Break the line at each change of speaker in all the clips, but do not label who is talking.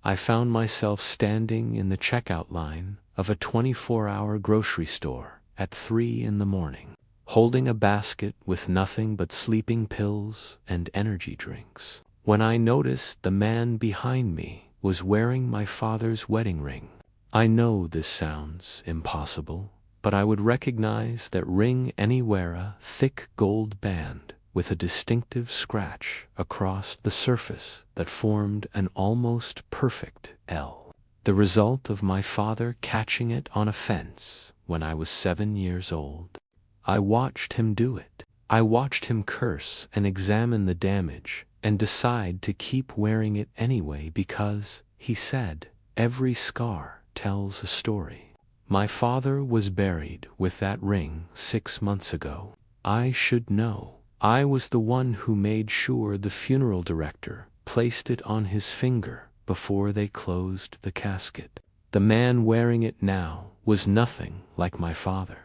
I found myself standing in the checkout line of a 24-hour grocery store at 3 in the morning, holding a basket with nothing but sleeping pills and energy drinks, when I noticed the man behind me was wearing my father's wedding ring. I know this sounds impossible, but I would recognize that ring anywhere, a thick gold band with a distinctive scratch across the surface that formed an almost perfect L. The result of my father catching it on a fence when I was 7 years old. I watched him do it. I watched him curse and examine the damage and decide to keep wearing it anyway because, he said, every scar tells a story. My father was buried with that ring 6 months ago. I should know. I was the one who made sure the funeral director placed it on his finger before they closed the casket. The man wearing it now was nothing like my father.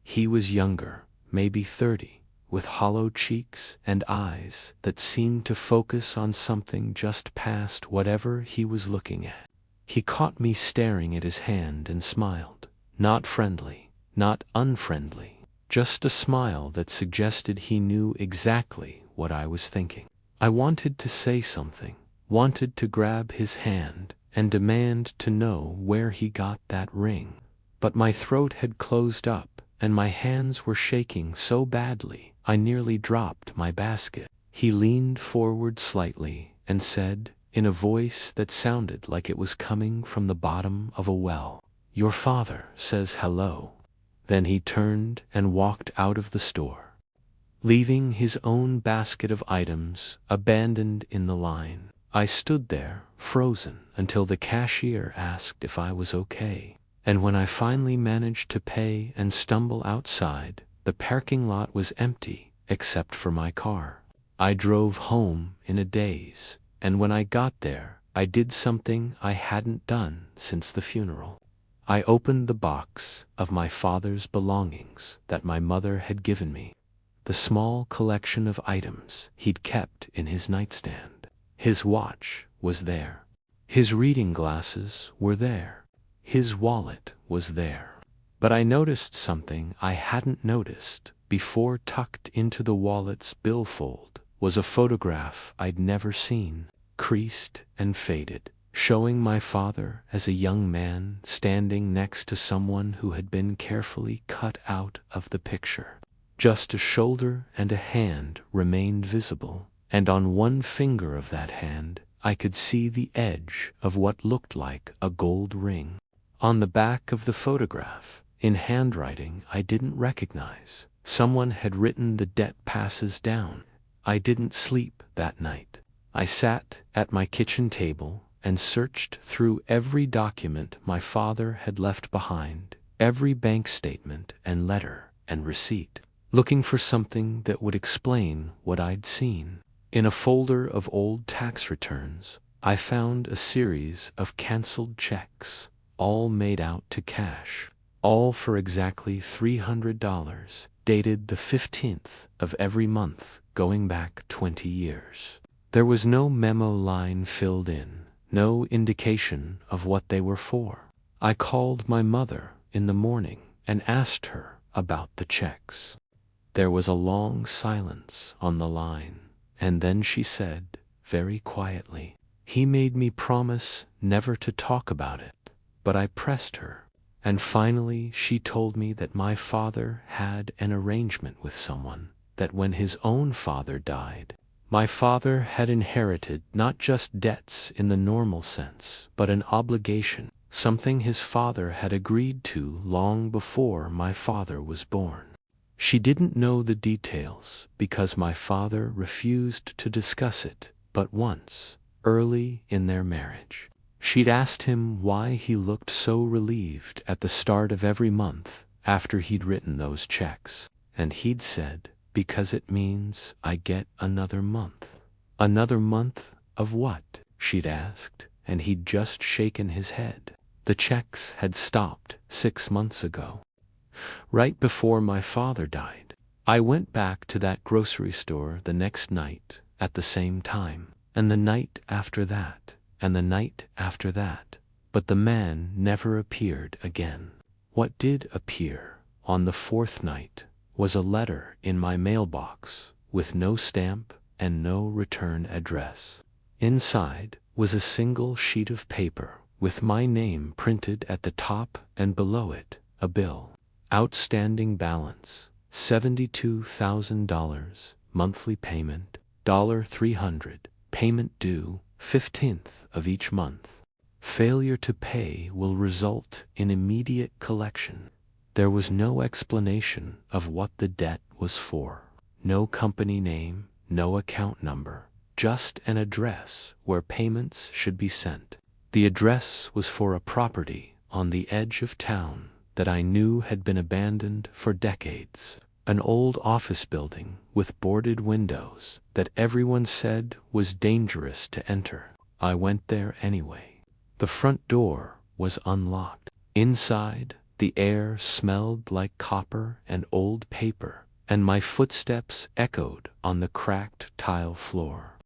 He was younger, maybe 30, with hollow cheeks and eyes that seemed to focus on something just past whatever he was looking at. He caught me staring at his hand and smiled. Not friendly, not unfriendly, just a smile that suggested he knew exactly what I was thinking. I wanted to say something, wanted to grab his hand and demand to know where he got that ring. But my throat had closed up and my hands were shaking so badly I nearly dropped my basket. He leaned forward slightly and said, in a voice that sounded like it was coming from the bottom of a well, "Your father says hello." Then he turned and walked out of the store, leaving his own basket of items abandoned in the line. I stood there, frozen, until the cashier asked if I was okay. And when I finally managed to pay and stumble outside, the parking lot was empty except for my car. I drove home in a daze, and when I got there, I did something I hadn't done since the funeral. I opened the box of my father's belongings that my mother had given me, the small collection of items he'd kept in his nightstand. His watch was there. His reading glasses were there. His wallet was there. But I noticed something I hadn't noticed before. Tucked into the wallet's billfold was a photograph I'd never seen, creased and faded, showing my father as a young man standing next to someone who had been carefully cut out of the picture. Just a shoulder and a hand remained visible, and on one finger of that hand I could see the edge of what looked like a gold ring. On the back of the photograph, in handwriting I didn't recognize, someone had written, "The debt passes down." I didn't sleep that night. I sat at my kitchen table and searched through every document my father had left behind, every bank statement and letter and receipt, looking for something that would explain what I'd seen. In a folder of old tax returns, I found a series of canceled checks, all made out to cash, all for exactly $300, dated the 15th of every month going back 20 years. There was no memo line filled in, no indication of what they were for. I called my mother in the morning and asked her about the checks. There was a long silence on the line, and then she said, very quietly, "He made me promise never to talk about it." But I pressed her, and finally she told me that my father had an arrangement with someone, that when his own father died, my father had inherited not just debts in the normal sense, but an obligation, something his father had agreed to long before my father was born. She didn't know the details because my father refused to discuss it, but once, early in their marriage, she'd asked him why he looked so relieved at the start of every month after he'd written those checks, and he'd said, "Because it means I get another month." "Another month of what?" she'd asked, and he'd just shaken his head. The checks had stopped 6 months ago, right before my father died. I went back to that grocery store the next night at the same time, and the night after that, and the night after that, but the man never appeared again. What did appear on the fourth night was a letter in my mailbox with no stamp and no return address. Inside was a single sheet of paper with my name printed at the top and below it a bill. Outstanding balance, $72,000, monthly payment, $300, payment due 15th of each month. Failure to pay will result in immediate collection. There was no explanation of what the debt was for. No company name, no account number, just an address where payments should be sent. The address was for a property on the edge of town that I knew had been abandoned for decades. An old office building with boarded windows that everyone said was dangerous to enter. I went there anyway. The front door was unlocked. Inside, the air smelled like copper and old paper, and my footsteps echoed on the cracked tile floor.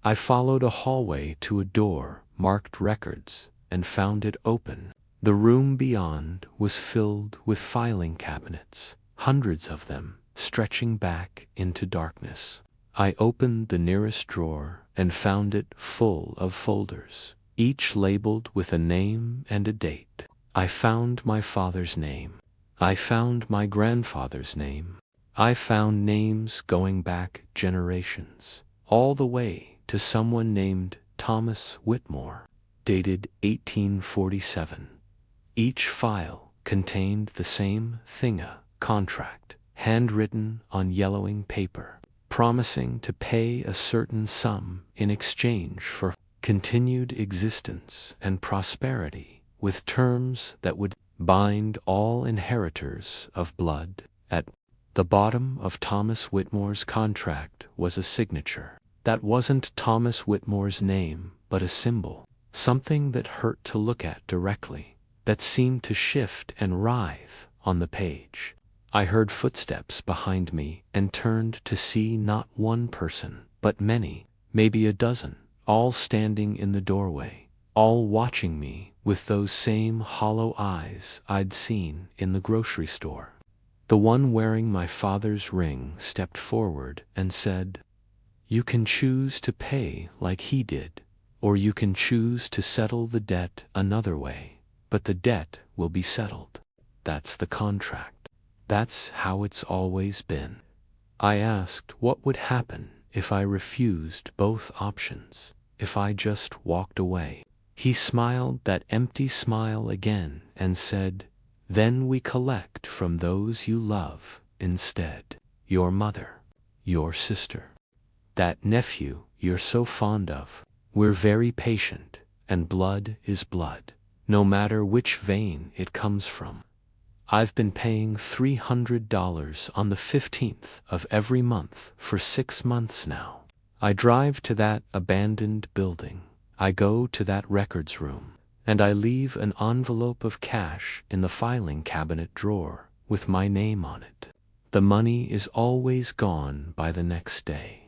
I followed a hallway to a door marked records and found it open. The room beyond was filled with filing cabinets, hundreds of them stretching back into darkness. I opened the nearest drawer and found it full of folders, each labeled with a name and a date. I found my father's name. I found my grandfather's name. I found names going back generations, all the way to someone named Thomas Whitmore, dated 1847. Each file contained the same thing, a contract, handwritten on yellowing paper, promising to pay a certain sum in exchange for continued existence and prosperity, with terms that would bind all inheritors of blood. At the bottom of Thomas Whitmore's contract was a signature. That wasn't Thomas Whitmore's name, but a symbol, something that hurt to look at directly, that seemed to shift and writhe on the page. I heard footsteps behind me and turned to see not one person, but many, maybe a dozen, all standing in the doorway, all watching me with those same hollow eyes I'd seen in the grocery store. The one wearing my father's ring stepped forward and said, "You can choose to pay like he did, or you can choose to settle the debt another way. But the debt will be settled. That's the contract. That's how it's always been." I asked what would happen if I refused both options, if I just walked away. He smiled that empty smile again and said, "Then we collect from those you love instead. Your mother, your sister, that nephew you're so fond of. We're very patient, and blood is blood, no matter which vein it comes from. I've been paying $300 on the 15th of every month for 6 months now. I drive to that abandoned building. I go to that records room, and I leave an envelope of cash in the filing cabinet drawer with my name on it. The money is always gone by the next day.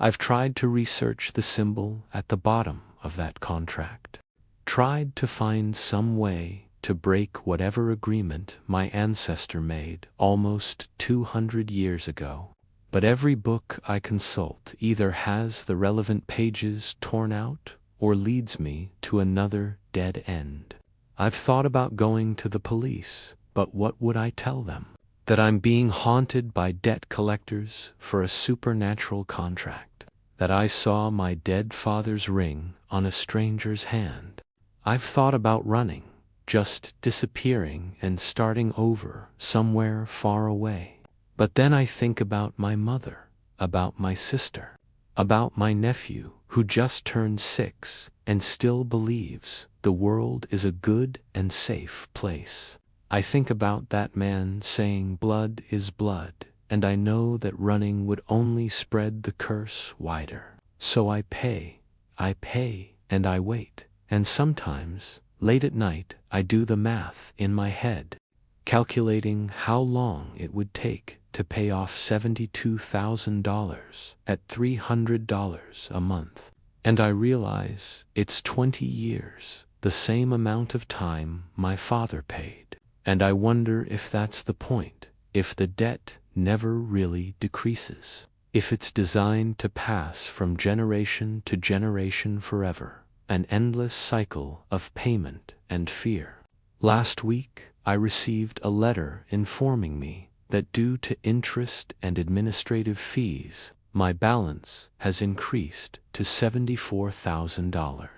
I've tried to research the symbol at the bottom of that contract, tried to find some way to break whatever agreement my ancestor made almost 200 years ago. But every book I consult either has the relevant pages torn out or leads me to another dead end. I've thought about going to the police, but what would I tell them? That I'm being haunted by debt collectors for a supernatural contract, that I saw my dead father's ring on a stranger's hand. I've thought about running, just disappearing and starting over somewhere far away. But then I think about my mother, about my sister, about my nephew who just turned 6 and still believes the world is a good and safe place. I think about that man saying blood is blood, and I know that running would only spread the curse wider. So I pay, and I wait, and sometimes, late at night, I do the math in my head, calculating how long it would take to pay off $72,000 at $300 a month. And I realize it's 20 years, the same amount of time my father paid. And I wonder if that's the point, if the debt never really decreases, if it's designed to pass from generation to generation forever, an endless cycle of payment and fear. Last week, I received a letter informing me that due to interest and administrative fees, my balance has increased to $74,000.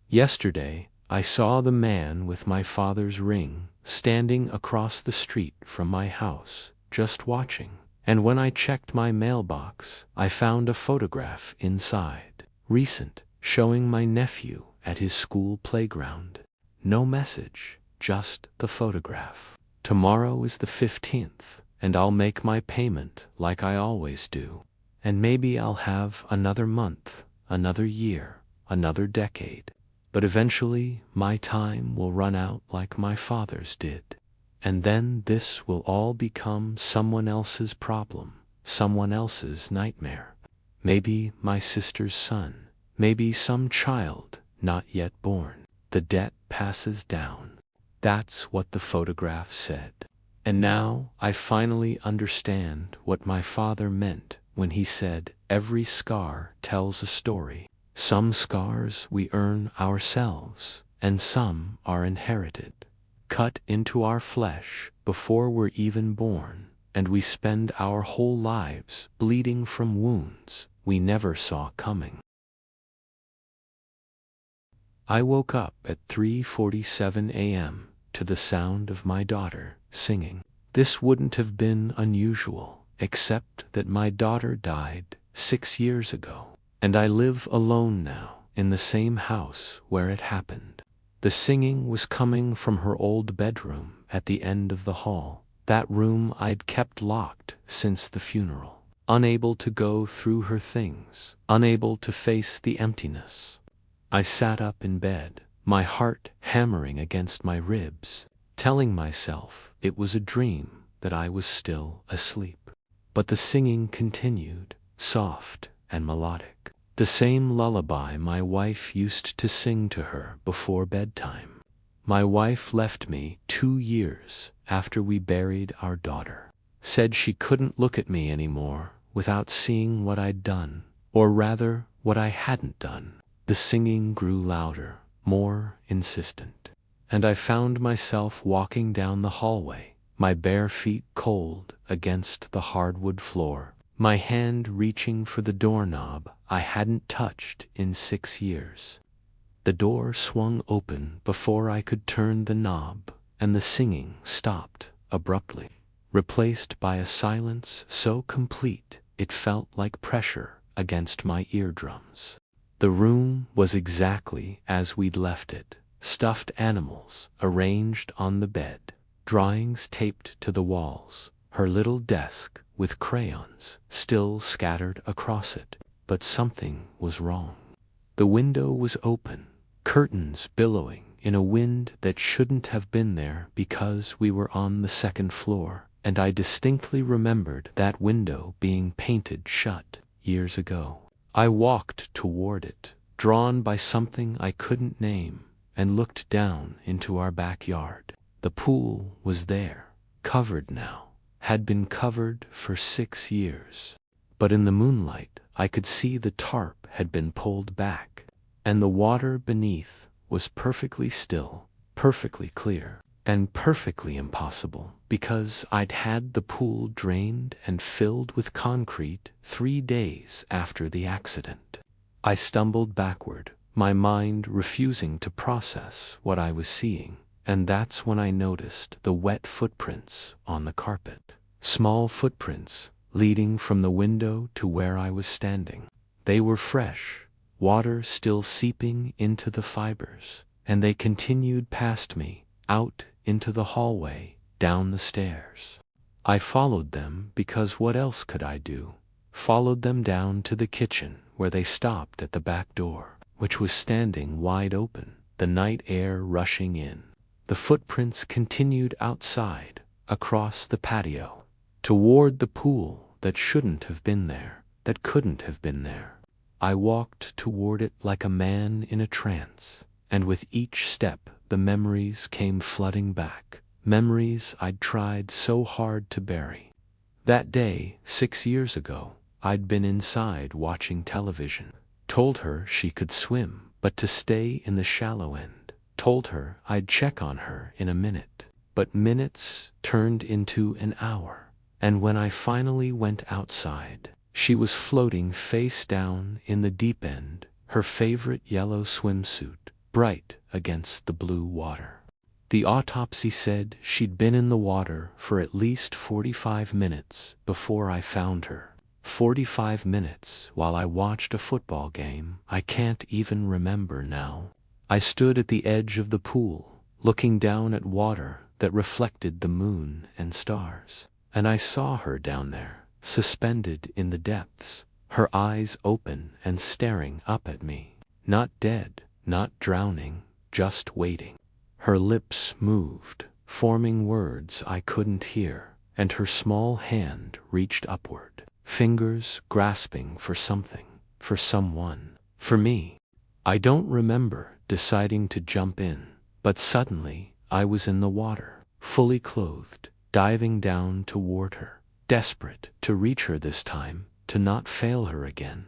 Yesterday, I saw the man with my father's ring standing across the street from my house, just watching. And when I checked my mailbox, I found a photograph inside, recent, showing my nephew at his school playground. No message, just the photograph. Tomorrow is the 15th, and I'll make my payment like I always do. And maybe I'll have another month, another year, another decade. But eventually, my time will run out like my father's did. And then this will all become someone else's problem, someone else's nightmare. Maybe my sister's son, maybe some child not yet born. The debt passes down. That's what the photograph said. And now I finally understand what my father meant when he said every scar tells a story. Some scars we earn ourselves, and some are inherited, cut into our flesh before we're even born, and we spend our whole lives bleeding from wounds we never saw coming. I woke up at 3:47 a.m. to the sound of my daughter singing. This wouldn't have been unusual, except that my daughter died 6 years ago, and I live alone now in the same house where it happened. The singing was coming from her old bedroom at the end of the hall, that room I'd kept locked since the funeral, unable to go through her things, unable to face the emptiness. I sat up in bed, my heart hammering against my ribs, telling myself it was a dream, that I was still asleep. But the singing continued, soft and melodic, the same lullaby my wife used to sing to her before bedtime. My wife left me 2 years after we buried our daughter, said she couldn't look at me anymore without seeing what I'd done, or rather, what I hadn't done. The singing grew louder, more insistent, and I found myself walking down the hallway, my bare feet cold against the hardwood floor, my hand reaching for the doorknob I hadn't touched in 6 years. The door swung open before I could turn the knob, and the singing stopped abruptly, replaced by a silence so complete it felt like pressure against my eardrums. The room was exactly as we'd left it, stuffed animals arranged on the bed, drawings taped to the walls, her little desk with crayons still scattered across it. But something was wrong. The window was open, curtains billowing in a wind that shouldn't have been there because we were on the 2nd floor, and I distinctly remembered that window being painted shut years ago. I walked toward it, drawn by something I couldn't name, and looked down into our backyard. The pool was there, covered now, had been covered for 6 years. But in the moonlight, I could see the tarp had been pulled back, and the water beneath was perfectly still, perfectly clear, and perfectly impossible, because I'd had the pool drained and filled with concrete 3 days after the accident. I stumbled backward, my mind refusing to process what I was seeing, and that's when I noticed the wet footprints on the carpet. Small footprints leading from the window to where I was standing. They were fresh, water still seeping into the fibers, and they continued past me, out into the hallway, down the stairs. I followed them because what else could I do? Followed them down to the kitchen, where they stopped at the back door, which was standing wide open, the night air rushing in. The footprints continued outside, across the patio, toward the pool that shouldn't have been there, that couldn't have been there. I walked toward it like a man in a trance, and with each step the memories came flooding back, memories I'd tried so hard to bury. That day, 6 years ago, I'd been inside watching television. Told her she could swim, but to stay in the shallow end. Told her I'd check on her in a minute. But minutes turned into an hour, and when I finally went outside, she was floating face down in the deep end, her favorite yellow swimsuit bright against the blue water. The autopsy said she'd been in the water for at least 45 minutes before I found her. 45 minutes while I watched a football game I can't even remember now. I stood at the edge of the pool, looking down at water that reflected the moon and stars, and I saw her down there, suspended in the depths, her eyes open and staring up at me. Not dead, not drowning, just waiting. Her lips moved, forming words I couldn't hear, and her small hand reached upward, fingers grasping for something, for someone, for me. I don't remember deciding to jump in, but suddenly I was in the water, fully clothed, diving down toward her, desperate to reach her this time, to not fail her again.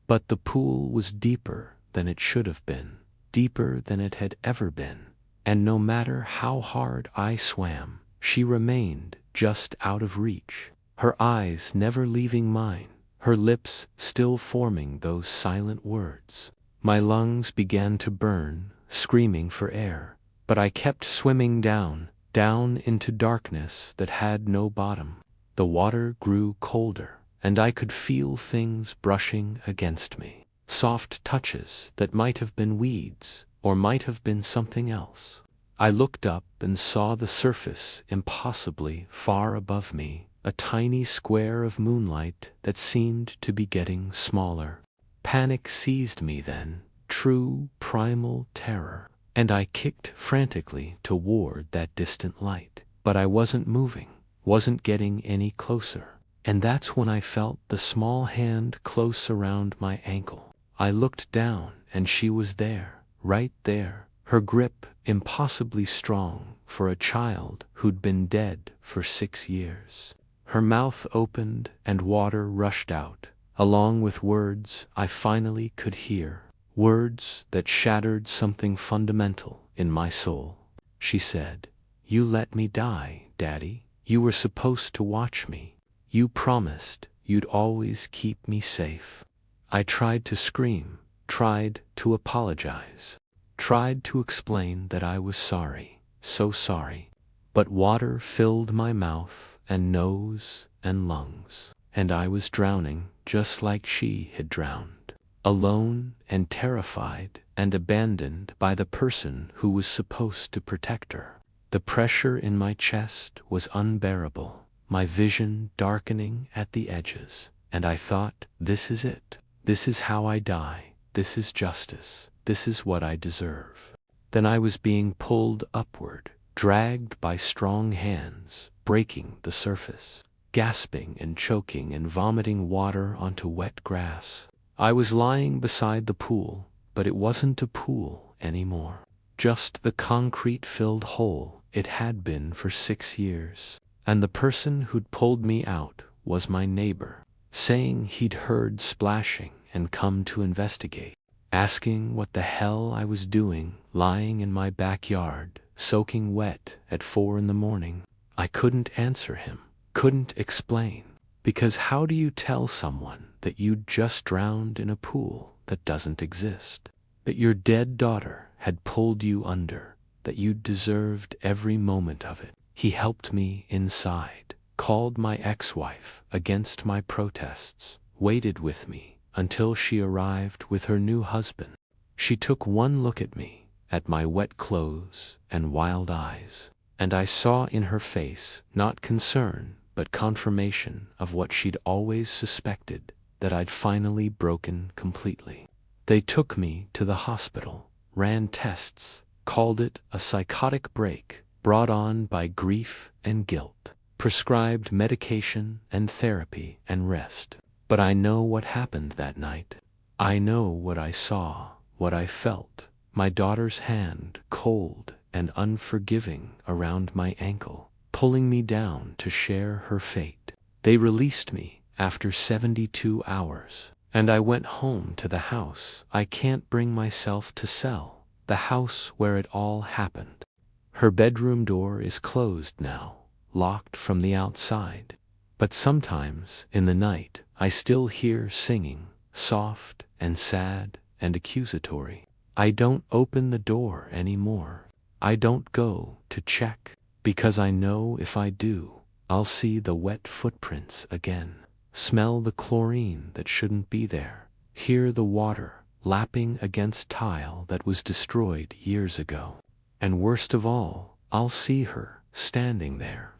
But the pool was deeper than it should have been, deeper than it had ever been, and no matter how hard I swam, she remained just out of reach, her eyes never leaving mine, her lips still forming those silent words. My lungs began to burn, screaming for air, but I kept swimming down, down into darkness that had no bottom. The water grew colder, and I could feel things brushing against me, soft touches that might have been weeds, or might have been something else. I looked up and saw the surface impossibly far above me, a tiny square of moonlight that seemed to be getting smaller. Panic seized me then, true primal terror, and I kicked frantically toward that distant light. But I wasn't moving, wasn't getting any closer, and that's when I felt the small hand close around my ankle. I looked down, and she was there, right there, her grip impossibly strong for a child who'd been dead for 6 years. Her mouth opened and water rushed out, along with words I finally could hear, words that shattered something fundamental in my soul. She said, "You let me die, Daddy. You were supposed to watch me. You promised you'd always keep me safe." I tried to scream, tried to apologize, tried to explain that I was sorry, so sorry, but water filled my mouth and nose and lungs, and I was drowning just like she had drowned, alone and terrified and abandoned by the person who was supposed to protect her. The pressure in my chest was unbearable, my vision darkening at the edges, and I thought, this is it. This is how I die. This is justice. This is what I deserve. Then I was being pulled upward, dragged by strong hands, breaking the surface, gasping and choking and vomiting water onto wet grass. I was lying beside the pool, but it wasn't a pool anymore, just the concrete-filled hole it had been for 6 years. And the person who'd pulled me out was my neighbor, saying he'd heard splashing and come to investigate, asking what the hell I was doing lying in my backyard, soaking wet at 4 in the morning. I couldn't answer him, couldn't explain, because how do you tell someone that you'd just drowned in a pool that doesn't exist, that your dead daughter had pulled you under, that you deserved every moment of it? He helped me inside, called my ex-wife against my protests, waited with me until she arrived with her new husband. She took one look at me, at my wet clothes and wild eyes, and I saw in her face not concern but confirmation of what she'd always suspected, that I'd finally broken completely. They took me to the hospital, ran tests, called it a psychotic break brought on by grief and guilt, prescribed medication and therapy and rest. But I know what happened that night. I know what I saw, what I felt, my daughter's hand cold and unforgiving around my ankle, pulling me down to share her fate. They released me after 72 hours, and I went home to the house I can't bring myself to sell, the house where it all happened. Her bedroom door is closed now, locked from the outside. But sometimes, in the night, I still hear singing, soft and sad and accusatory. I don't open the door anymore. I don't go to check, because I know if I do, I'll see the wet footprints again, smell the chlorine that shouldn't be there, hear the water lapping against tile that was destroyed years ago. And worst of all, I'll see her standing there,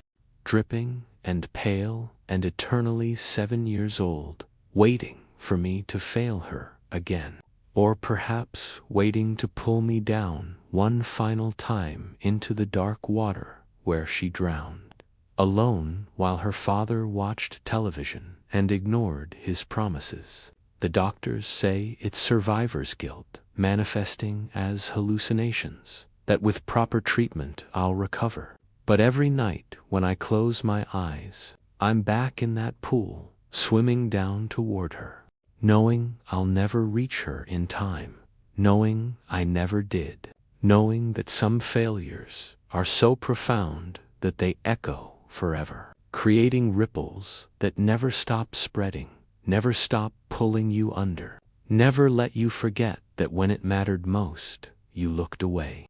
dripping and pale and eternally 7 years old, waiting for me to fail her again. Or perhaps waiting to pull me down one final time into the dark water where she drowned, alone while her father watched television and ignored his promises. The doctors say it's survivor's guilt, manifesting as hallucinations, that with proper treatment I'll recover. But every night when I close my eyes, I'm back in that pool, swimming down toward her, knowing I'll never reach her in time, knowing I never did, knowing that some failures are so profound that they echo forever, creating ripples that never stop spreading, never stop pulling you under, never let you forget that when it mattered most, you looked away.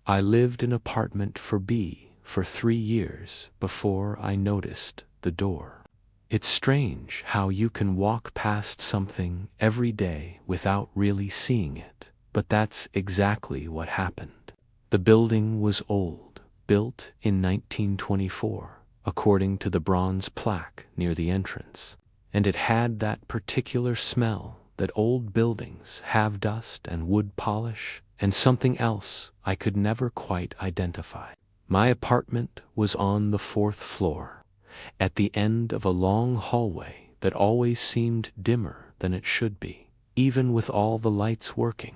I lived in apartment for B for 3 years before I noticed the door. It's strange how you can walk past something every day without really seeing it, but that's exactly what happened. The building was old, built in 1924, according to the bronze plaque near the entrance, and it had that particular smell that old buildings have, dust and wood polish, and something else I could never quite identify. My apartment was on the 4th floor, at the end of a long hallway that always seemed dimmer than it should be, even with all the lights working.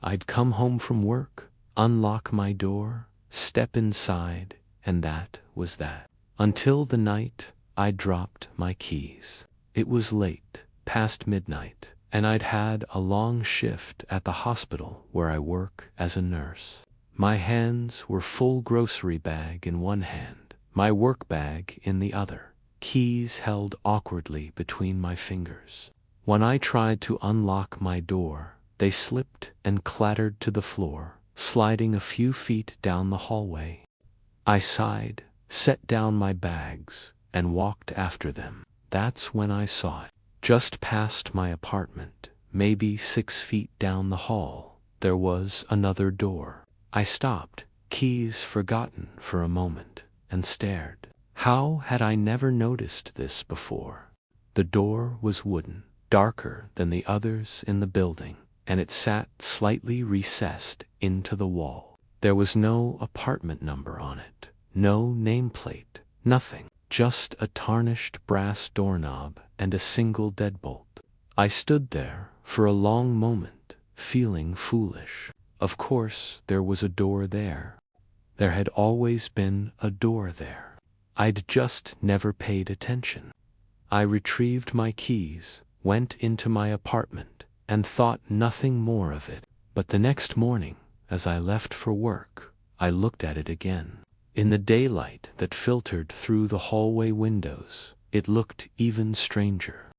I'd come home from work, unlock my door, step inside, and that was that. Until the night I dropped my keys. It was late, past midnight, and I'd had a long shift at the hospital where I work as a nurse. My hands were full, grocery bag in one hand, my work bag in the other, keys held awkwardly between my fingers. When I tried to unlock my door, they slipped and clattered to the floor, sliding a few feet down the hallway. I sighed, set down my bags, and walked after them. That's when I saw it. Just past my apartment, maybe 6 feet down the hall, there was another door. I stopped, keys forgotten for a moment, and stared. How had I never noticed this before? The door was wooden, darker than the others in the building, and it sat slightly recessed into the wall. There was no apartment number on it, no nameplate, nothing. Just a tarnished brass doorknob and a single deadbolt. I stood there for a long moment, feeling foolish. Of course, there was a door there. There had always been a door there. I'd just never paid attention. I retrieved my keys, went into my apartment, and thought nothing more of it. But the next morning, as I left for work, I looked at it again. In the daylight that filtered through the hallway windows, it looked even stranger.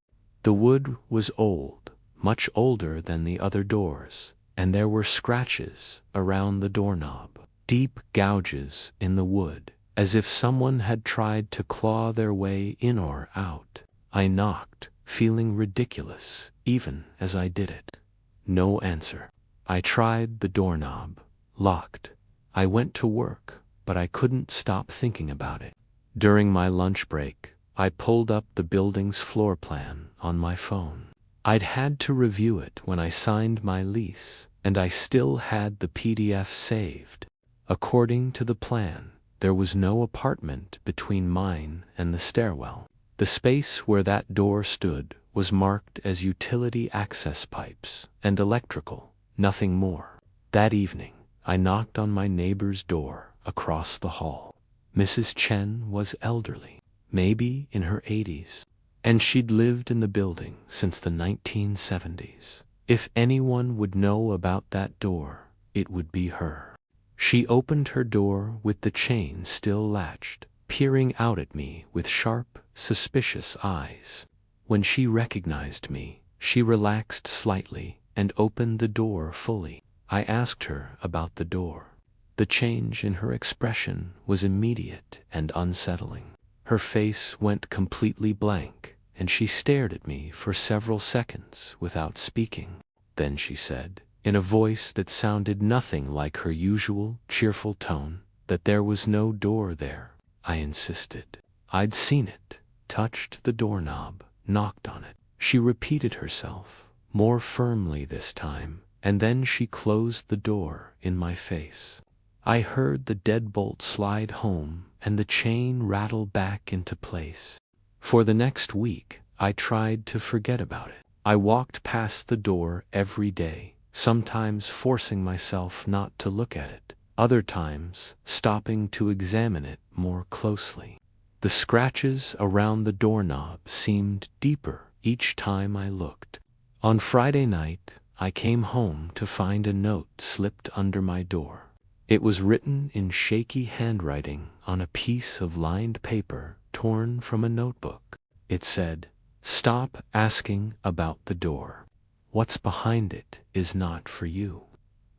The wood was old, much older than the other doors, and there were scratches around the doorknob, deep gouges in the wood, as if someone had tried to claw their way in or out. I knocked, feeling ridiculous, even as I did it. No answer. I tried the doorknob, locked. I went to work, but I couldn't stop thinking about it. During my lunch break, I pulled up the building's floor plan on my phone. I'd had to review it when I signed my lease, and I still had the PDF saved. According to the plan, there was no apartment between mine and the stairwell. The space where that door stood was marked as utility access pipes and electrical, nothing more. That evening, I knocked on my neighbor's door across the hall. Mrs. Chen was elderly, maybe in her 80s, and she'd lived in the building since the 1970s. If anyone would know about that door, it would be her. She opened her door with the chain still latched, peering out at me with sharp, suspicious eyes. When she recognized me, she relaxed slightly and opened the door fully. I asked her about the door. The change in her expression was immediate and unsettling. Her face went completely blank, and she stared at me for several seconds without speaking. Then she said, in a voice that sounded nothing like her usual cheerful tone, that there was no door there. I insisted. I'd seen it, touched the doorknob, knocked on it. She repeated herself, more firmly this time, and then she closed the door in my face. I heard the deadbolt slide home and the chain rattle back into place. For the next week, I tried to forget about it. I walked past the door every day, sometimes forcing myself not to look at it, other times stopping to examine it more closely. The scratches around the doorknob seemed deeper each time I looked. On Friday night, I came home to find a note slipped under my door. It was written in shaky handwriting on a piece of lined paper torn from a notebook. It said, "Stop asking about the door. What's behind it is not for you."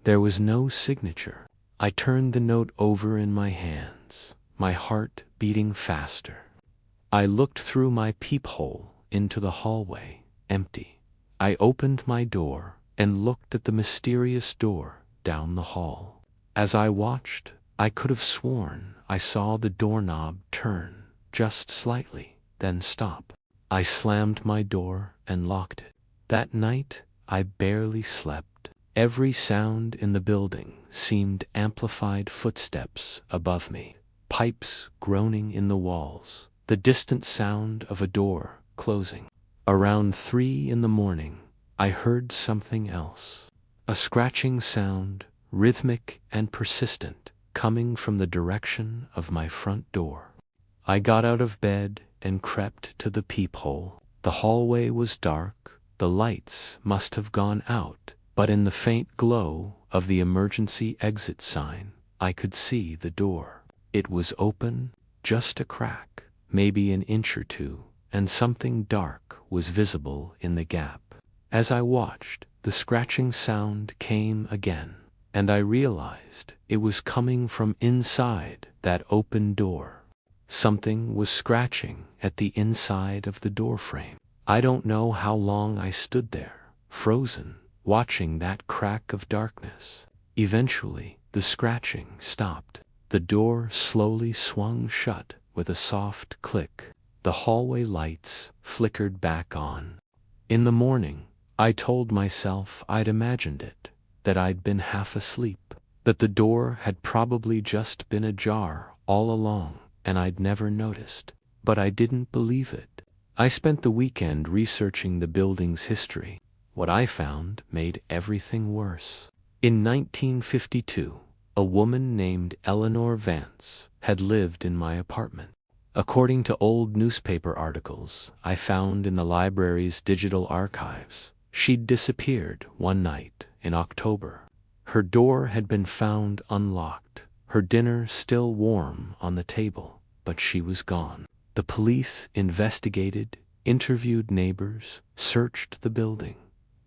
There was no signature. I turned the note over in my hands, my heart beating faster. I looked through my peephole into the hallway, empty. I opened my door and looked at the mysterious door down the hall. As I watched, I could have sworn I saw the doorknob turn, just slightly, then stop. I slammed my door and locked it. That night, I barely slept. Every sound in the building seemed amplified footsteps above me, pipes groaning in the walls, the distant sound of a door closing. Around 3 in the morning, I heard something else. A scratching sound, rhythmic and persistent, coming from the direction of my front door. I got out of bed and crept to the peephole. The hallway was dark, the lights must have gone out, but in the faint glow of the emergency exit sign, I could see the door. It was open, just a crack, maybe an inch or two, and something dark was visible in the gap. As I watched, the scratching sound came again, and I realized it was coming from inside that open door. Something was scratching at the inside of the doorframe. I don't know how long I stood there, frozen, watching that crack of darkness. Eventually, the scratching stopped. The door slowly swung shut with a soft click. The hallway lights flickered back on. In the morning, I told myself I'd imagined it, that I'd been half asleep, that the door had probably just been ajar all along, and I'd never noticed. But I didn't believe it. I spent the weekend researching the building's history. What I found made everything worse. In 1952, a woman named Eleanor Vance had lived in my apartment. According to old newspaper articles I found in the library's digital archives, she'd disappeared one night in October. Her door had been found unlocked, her dinner still warm on the table, but she was gone. The police investigated, interviewed neighbors, searched the building.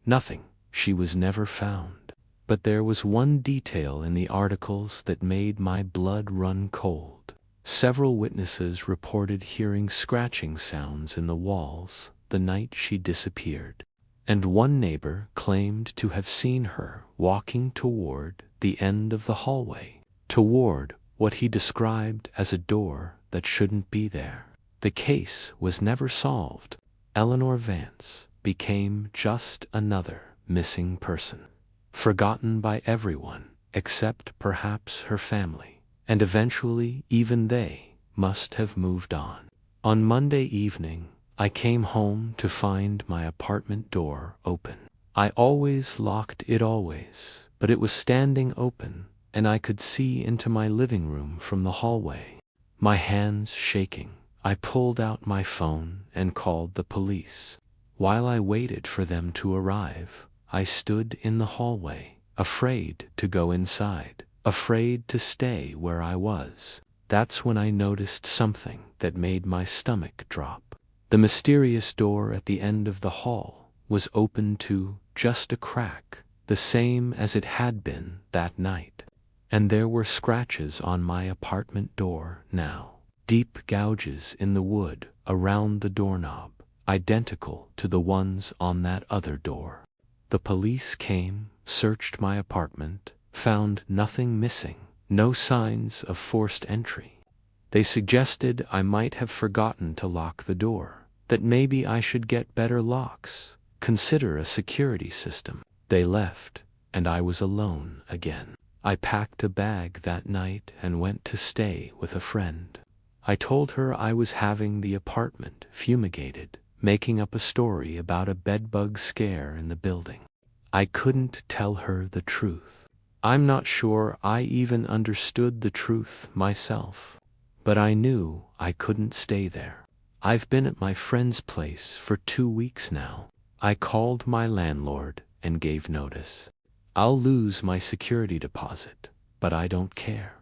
Nothing. She was never found. But there was one detail in the articles that made my blood run cold. Several witnesses reported hearing scratching sounds in the walls the night she disappeared, and one neighbor claimed to have seen her walking toward the end of the hallway, toward what he described as a door that shouldn't be there. The case was never solved. Eleanor Vance became just another missing person, forgotten by everyone except perhaps her family, and eventually even they must have moved on. On Monday evening, I came home to find my apartment door open. I always locked it always, but it was standing open, and I could see into my living room from the hallway. My hands shaking, I pulled out my phone and called the police. While I waited for them to arrive, I stood in the hallway, afraid to go inside, afraid to stay where I was. That's when I noticed something that made my stomach drop. The mysterious door at the end of the hall was open to just a crack, the same as it had been that night. And there were scratches on my apartment door now, deep gouges in the wood around the doorknob, identical to the ones on that other door. The police came, searched my apartment, found nothing missing, no signs of forced entry. They suggested I might have forgotten to lock the door, that maybe I should get better locks, consider a security system. They left, and I was alone again. I packed a bag that night and went to stay with a friend. I told her I was having the apartment fumigated, making up a story about a bedbug scare in the building. I couldn't tell her the truth. I'm not sure I even understood the truth myself, but I knew I couldn't stay there. I've been at my friend's place for 2 weeks now. I called my landlord and gave notice. I'll lose my security deposit, but I don't care.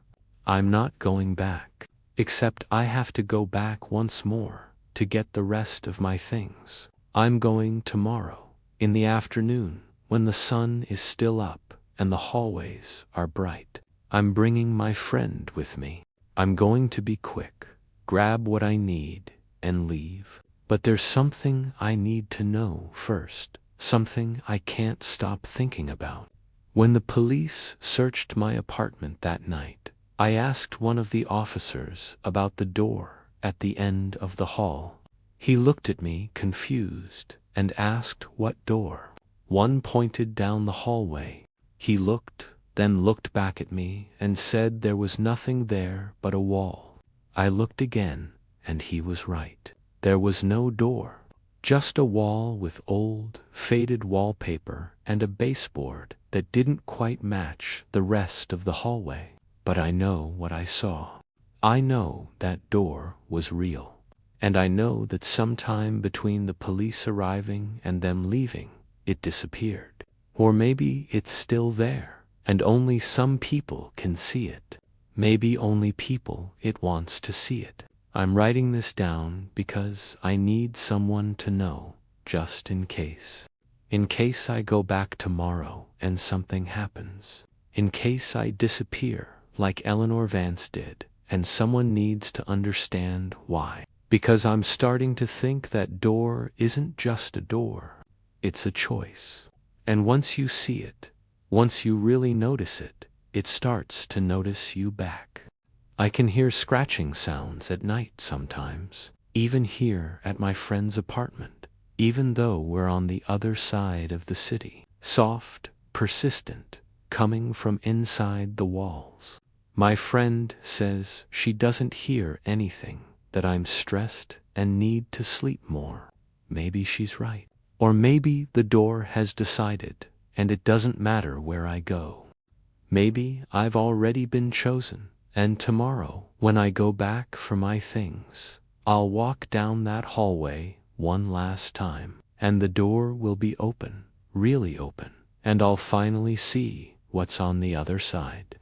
I'm not going back, except I have to go back once more to get the rest of my things. I'm going tomorrow, in the afternoon, when the sun is still up and the hallways are bright. I'm bringing my friend with me. I'm going to be quick, grab what I need, and leave. But there's something I need to know first, something I can't stop thinking about. When the police searched my apartment that night, I asked one of the officers about the door at the end of the hall. He looked at me confused and asked what door. One pointed down the hallway. He looked, then looked back at me and said there was nothing there but a wall. I looked again, and he was right. There was no door, just a wall with old, faded wallpaper and a baseboard that didn't quite match the rest of the hallway. But I know what I saw. I know that door was real. And I know that sometime between the police arriving and them leaving, it disappeared. Or maybe it's still there, and only some people can see it. Maybe only people it wants to see it. I'm writing this down because I need someone to know, just in case. In case I go back tomorrow and something happens. In case I disappear like Eleanor Vance did, and someone needs to understand why. Because I'm starting to think that door isn't just a door. It's a choice. And once you see it, once you really notice it, it starts to notice you back. I can hear scratching sounds at night sometimes, even here at my friend's apartment, even though we're on the other side of the city. Soft, persistent, coming from inside the walls. My friend says she doesn't hear anything, that I'm stressed and need to sleep more. Maybe she's right. Or maybe the door has decided, and it doesn't matter where I go. Maybe I've already been chosen, and tomorrow, when I go back for my things, I'll walk down that hallway one last time, and the door will be open, really open, and I'll finally see what's on the other side.